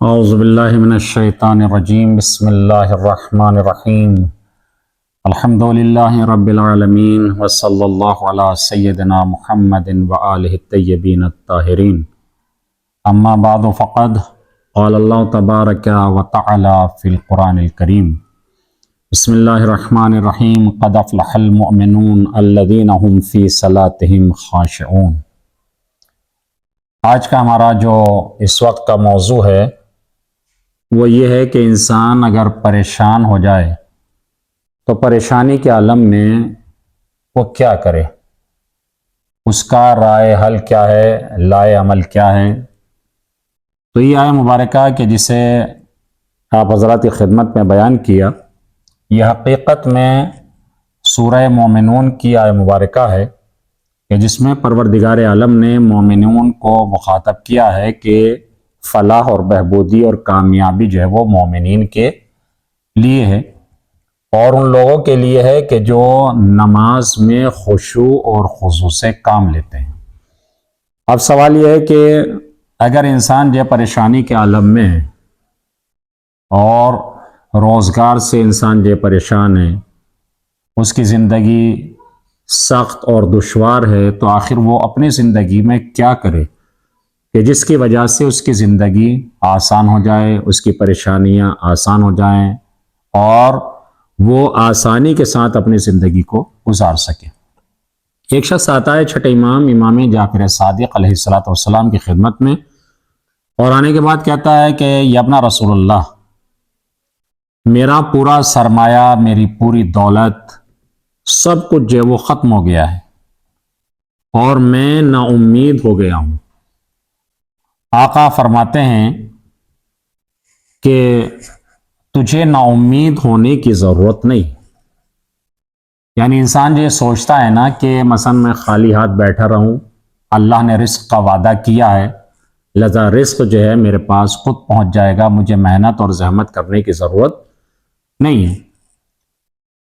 اعوذ باللہ من الشیطان الرجیم بسم اللہ الرحمن الرحیم الحمد للہ رب العالمین وصلی اللہ علی سیدنا محمد وآلہ الطیبین الطاہرین اما بعد فقد قال اللہ تبارک وتعالی فی القرآن الکریم بسم اللہ الرحمن الرحیم قد افلح المؤمنون الذین هم فی صلاتهم خاشعون۔ آج کا ہمارا جو اس وقت کا موضوع ہے وہ یہ ہے کہ انسان اگر پریشان ہو جائے تو پریشانی کے عالم میں وہ کیا کرے، اس کا رائے حل کیا ہے، لائے عمل کیا ہے۔ تو یہ آیہ مبارکہ کہ جسے آپ حضرات کی خدمت میں بیان کیا، یہ حقیقت میں سورہ مومنون کی آیہ مبارکہ ہے کہ جس میں پروردگار عالم نے مومنون کو مخاطب کیا ہے کہ فلاح اور بہبودی اور کامیابی جو ہے وہ مومنین کے لیے ہے، اور ان لوگوں کے لیے ہے کہ جو نماز میں خشوع اور خضوع سے کام لیتے ہیں۔ اب سوال یہ ہے کہ اگر انسان جو پریشانی کے عالم میں ہے اور روزگار سے انسان جو پریشان ہے، اس کی زندگی سخت اور دشوار ہے، تو آخر وہ اپنی زندگی میں کیا کرے کہ جس کی وجہ سے اس کی زندگی آسان ہو جائے، اس کی پریشانیاں آسان ہو جائیں اور وہ آسانی کے ساتھ اپنی زندگی کو گزار سکے۔ ایک شخص آتا ہے چھٹے امام جعفر صادق علیہ السلام کی خدمت میں، اور آنے کے بعد کہتا ہے کہ یابنا رسول اللہ، میرا پورا سرمایہ، میری پوری دولت، سب کچھ جو وہ ختم ہو گیا ہے اور میں نا امید ہو گیا ہوں۔ آقا فرماتے ہیں کہ تجھے نا امید ہونے کی ضرورت نہیں۔ یعنی انسان جو سوچتا ہے نا کہ مثلا میں خالی ہاتھ بیٹھا رہوں، اللہ نے رزق کا وعدہ کیا ہے، لہذا رزق جو ہے میرے پاس خود پہنچ جائے گا، مجھے محنت اور زحمت کرنے کی ضرورت نہیں ہے۔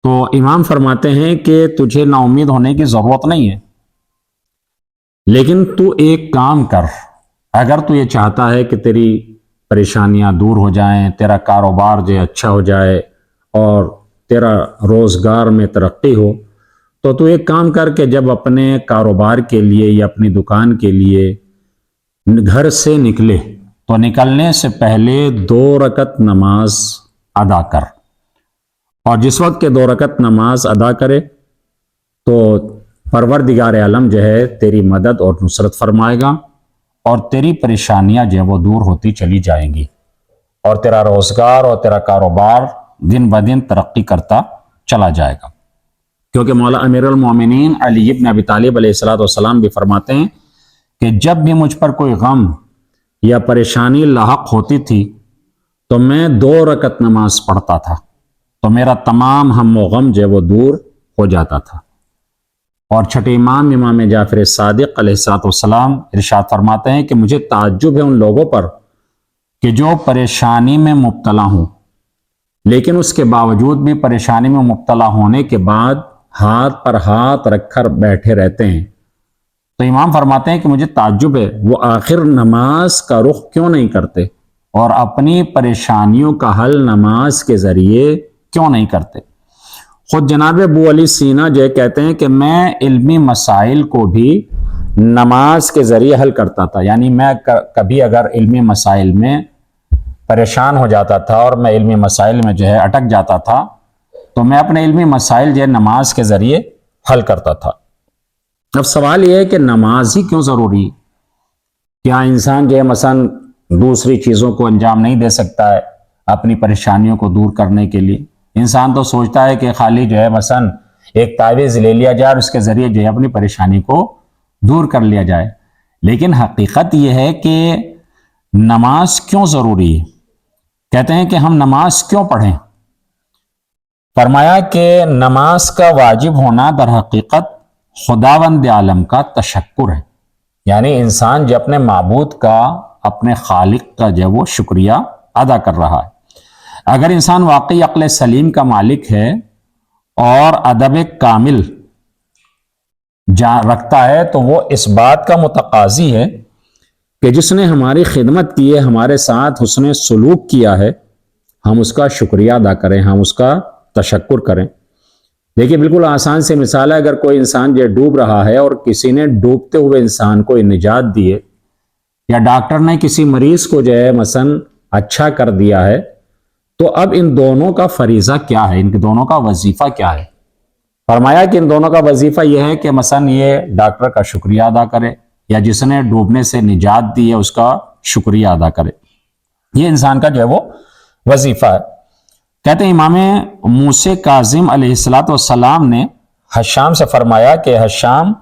تو امام فرماتے ہیں کہ تجھے نا امید ہونے کی ضرورت نہیں ہے، لیکن تو ایک کام کر۔ اگر تو یہ چاہتا ہے کہ تیری پریشانیاں دور ہو جائیں، تیرا کاروبار جو اچھا ہو جائے اور تیرا روزگار میں ترقی ہو، تو ایک کام کر کے جب اپنے کاروبار کے لیے یا اپنی دکان کے لیے گھر سے نکلے تو نکلنے سے پہلے 2 رکعت نماز ادا کر، اور جس وقت کے 2 رکعت نماز ادا کرے تو پروردگار عالم جو ہے تیری مدد اور نصرت فرمائے گا، اور تیری پریشانیاں جو وہ دور ہوتی چلی جائیں گی، اور تیرا روزگار اور تیرا کاروبار دن بدن ترقی کرتا چلا جائے گا۔ کیونکہ مولا امیر المومنین علی ابن ابی طالب علیہ السلام بھی فرماتے ہیں کہ جب بھی مجھ پر کوئی غم یا پریشانی لاحق ہوتی تھی تو میں 2 رکعت نماز پڑھتا تھا، تو میرا تمام ہم و غم جو وہ دور ہو جاتا تھا۔ اور چھٹے امام جعفر صادق علیہ السلام ارشاد فرماتے ہیں کہ مجھے تعجب ہے ان لوگوں پر کہ جو پریشانی میں مبتلا ہوں، لیکن اس کے باوجود بھی پریشانی میں مبتلا ہونے کے بعد ہاتھ پر ہاتھ رکھ کر بیٹھے رہتے ہیں۔ تو امام فرماتے ہیں کہ مجھے تعجب ہے وہ آخر نماز کا رخ کیوں نہیں کرتے اور اپنی پریشانیوں کا حل نماز کے ذریعے کیوں نہیں کرتے۔ خود جناب ابو علی سینا جو کہتے ہیں کہ میں علمی مسائل کو بھی نماز کے ذریعے حل کرتا تھا۔ یعنی میں کبھی اگر علمی مسائل میں پریشان ہو جاتا تھا اور میں علمی مسائل میں جو ہے اٹک جاتا تھا تو میں اپنے علمی مسائل جو ہے نماز کے ذریعے حل کرتا تھا۔ اب سوال یہ ہے کہ نماز ہی کیوں ضروری ہے؟ کیا انسان جو ہے مثلا دوسری چیزوں کو انجام نہیں دے سکتا ہے اپنی پریشانیوں کو دور کرنے کے لیے؟ انسان تو سوچتا ہے کہ خالی جو ہے مثلا ایک تعویذ لے لیا جائے اور اس کے ذریعے جو ہے اپنی پریشانی کو دور کر لیا جائے، لیکن حقیقت یہ ہے کہ نماز کیوں ضروری ہے؟ کہتے ہیں کہ ہم نماز کیوں پڑھیں؟ فرمایا کہ نماز کا واجب ہونا در حقیقت خداوند عالم کا تشکر ہے۔ یعنی انسان جو اپنے معبود کا، اپنے خالق کا جو وہ شکریہ ادا کر رہا ہے۔ اگر انسان واقعی عقل سلیم کا مالک ہے اور ادب کامل رکھتا ہے تو وہ اس بات کا متقاضی ہے کہ جس نے ہماری خدمت کی ہے، ہمارے ساتھ حسن سلوک کیا ہے، ہم اس کا شکریہ ادا کریں، ہم اس کا تشکر کریں۔ دیکھیے بالکل آسان سے مثال ہے، اگر کوئی انسان جو ڈوب رہا ہے اور کسی نے ڈوبتے ہوئے انسان کو نجات دی ہے، یا ڈاکٹر نے کسی مریض کو جو ہے مثلا اچھا کر دیا ہے، تو اب ان دونوں کا فریضہ کیا ہے، ان دونوں کا وظیفہ کیا ہے؟ فرمایا کہ ان دونوں کا وظیفہ یہ ہے کہ مثلا یہ ڈاکٹر کا شکریہ ادا کرے، یا جس نے ڈوبنے سے نجات دی ہے اس کا شکریہ ادا کرے۔ یہ انسان کا جو ہے وہ وظیفہ ہے۔ کہتے ہیں امام موسی کاظم علیہ السلام نے حشام سے فرمایا کہ حشام،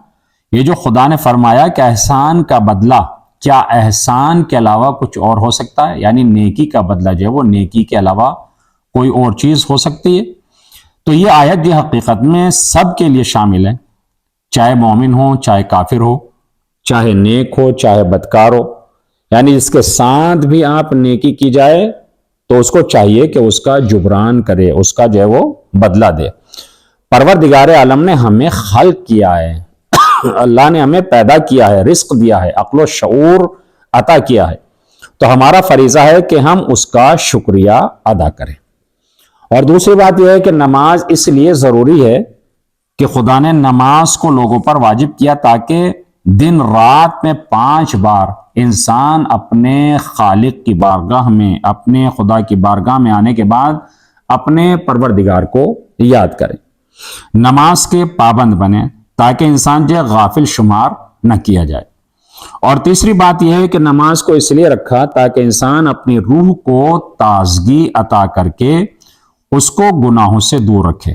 یہ جو خدا نے فرمایا کہ احسان کا بدلہ، کیا احسان کے علاوہ کچھ اور ہو سکتا ہے؟ یعنی نیکی کا بدلہ جو ہے وہ نیکی کے علاوہ کوئی اور چیز ہو سکتی ہے؟ تو یہ آیت جو حقیقت میں سب کے لیے شامل ہے، چاہے مومن ہو، چاہے کافر ہو، چاہے نیک ہو، چاہے بدکار ہو۔ یعنی اس کے ساتھ بھی آپ نیکی کی جائے تو اس کو چاہیے کہ اس کا جبران کرے، اس کا جو ہے وہ بدلہ دے۔ پروردگار عالم نے ہمیں خلق کیا ہے، اللہ نے ہمیں پیدا کیا ہے، رزق دیا ہے، عقل و شعور عطا کیا ہے، تو ہمارا فریضہ ہے کہ ہم اس کا شکریہ ادا کریں۔ اور دوسری بات یہ ہے کہ نماز اس لیے ضروری ہے کہ خدا نے نماز کو لوگوں پر واجب کیا تاکہ دن رات میں 5 بار انسان اپنے خالق کی بارگاہ میں، اپنے خدا کی بارگاہ میں آنے کے بعد اپنے پروردگار کو یاد کرے، نماز کے پابند بنے، تاکہ انسان جو غافل شمار نہ کیا جائے۔ اور تیسری بات یہ ہے کہ نماز کو اس لیے رکھا تاکہ انسان اپنی روح کو تازگی عطا کر کے اس کو گناہوں سے دور رکھے۔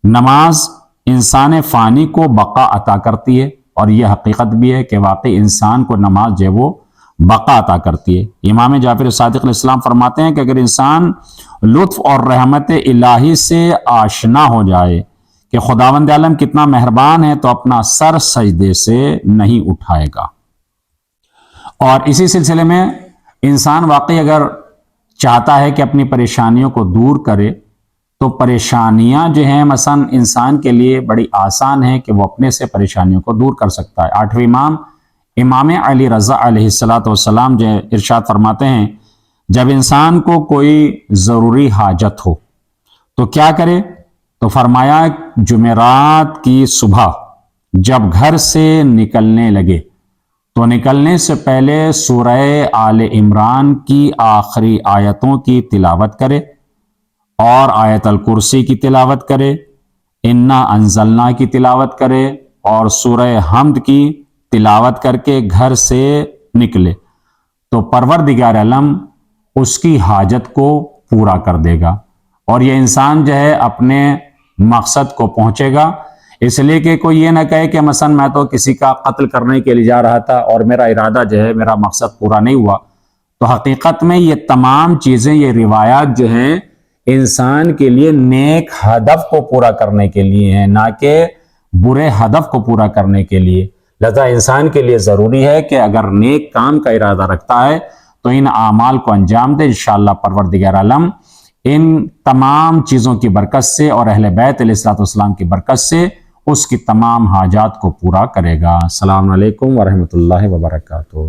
نماز انسان فانی کو بقا عطا کرتی ہے، اور یہ حقیقت بھی ہے کہ واقعی انسان کو نماز جو ہے وہ بقا عطا کرتی ہے۔ امام جعفر صادق علیہ السلام فرماتے ہیں کہ اگر انسان لطف اور رحمت الہی سے آشنا ہو جائے کہ خداوند عالم کتنا مہربان ہے، تو اپنا سر سجدے سے نہیں اٹھائے گا۔ اور اسی سلسلے میں انسان واقعی اگر چاہتا ہے کہ اپنی پریشانیوں کو دور کرے، تو پریشانیاں جو ہیں مثلا انسان کے لیے بڑی آسان ہے کہ وہ اپنے سے پریشانیوں کو دور کر سکتا ہے۔ 8ویں امام علی رضا علیہ السلام جو ارشاد فرماتے ہیں، جب انسان کو کوئی ضروری حاجت ہو تو کیا کرے؟ تو فرمایا جمعرات کی صبح جب گھر سے نکلنے لگے تو نکلنے سے پہلے سورہ آل عمران کی آخری آیتوں کی تلاوت کرے، اور آیت الکرسی کی تلاوت کرے، انا انزلنا کی تلاوت کرے، اور سورہ حمد کی تلاوت کر کے گھر سے نکلے، تو پروردگار عالم اس کی حاجت کو پورا کر دے گا، اور یہ انسان جو ہے اپنے مقصد کو پہنچے گا۔ اس لیے کہ کوئی یہ نہ کہے کہ مثلا میں تو کسی کا قتل کرنے کے لیے جا رہا تھا اور میرا ارادہ جو ہے، میرا مقصد پورا نہیں ہوا۔ تو حقیقت میں یہ تمام چیزیں، یہ روایات جو ہیں انسان کے لیے نیک ہدف کو پورا کرنے کے لیے ہیں، نہ کہ برے ہدف کو پورا کرنے کے لیے۔ لہذا انسان کے لیے ضروری ہے کہ اگر نیک کام کا ارادہ رکھتا ہے تو ان اعمال کو انجام دے، انشاءاللہ پروردگار عالم ان تمام چیزوں کی برکت سے اور اہل بیت علیہ السلام کی برکت سے اس کی تمام حاجات کو پورا کرے گا۔ السلام علیکم ورحمۃ اللہ وبرکاتہ۔